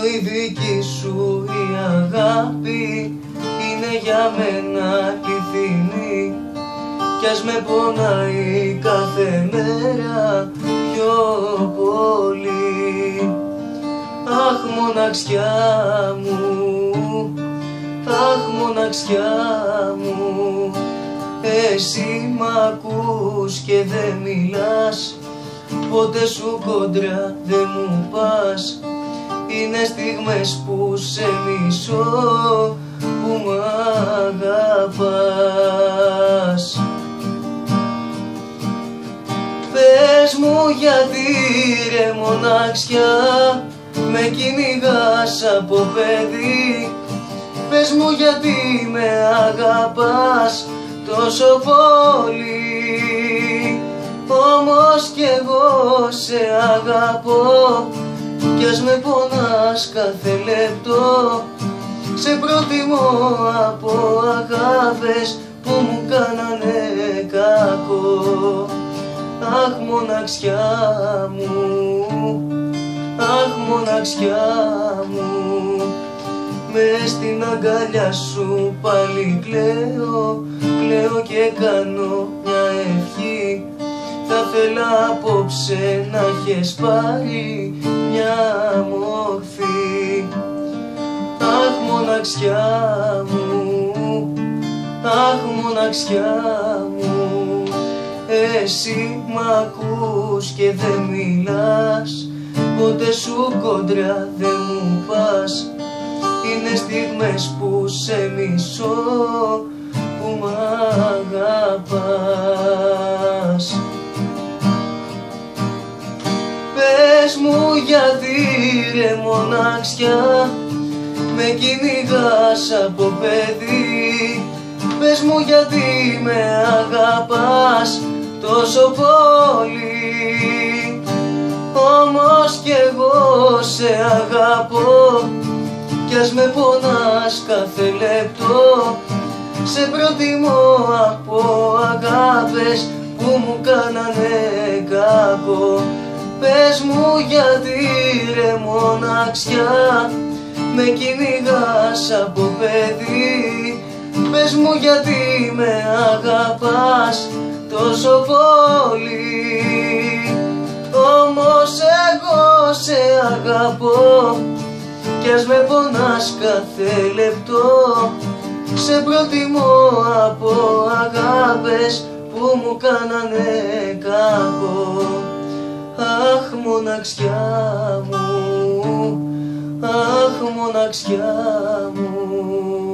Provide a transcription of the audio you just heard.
η δική σου η αγάπη είναι για μένα αληθινή, κι ας με πονάει κάθε μέρα πιο πολύ. Αχ μοναξιά μου, αχ μοναξιά μου, εσύ μ' ακούς και δεν μιλάς, ποτέ σου κόντρα δεν μου πας. Είναι στιγμές που σε μισώ, που μ' αγαπάς. Πες μου γιατί ρε μοναξιά με κυνηγάς από παιδί, πες μου γιατί με αγαπάς τόσο πολύ. Όμως κι εγώ σε αγαπώ, κι ας με πονάς κάθε λεπτό, σε προτιμώ από αγάπες που μου κάνανε κακό. Αχ μοναξιά μου, αχ μοναξιά μου, μες στην αγκαλιά σου πάλι κλαίω, κλαίω και κάνω μια ευχή. Θα θέλα απόψε να έχεις πάρει μια μορφή. Αχ μοναξιά μου, αχ μοναξιά μου, εσύ μ' ακούς και δεν μιλάς, ποτέ σου κόντρα δεν μου πας. Είναι στιγμές που σε μισώ, που μ' αγαπάς. Πες μου γιατί ρε μοναξιά με κυνηγάς από παιδί, πες μου γιατί με αγαπάς τόσο πολύ. Όμως κι εγώ σε αγαπώ, κι ας με πονάς κάθε λεπτό, σε προτιμώ από αγάπες που μου κάνανε κακό. Πες μου γιατί ρε μοναξιά με κυνηγάς από παιδί, πες μου γιατί με αγαπάς τόσο πολύ. Όμως εγώ σε αγαπώ, κι ας με πονάς κάθε λεπτό, σε προτιμώ από αγάπες που μου κάνανε κακό. Αχ μοναξιά μου, αχ μοναξιά μου.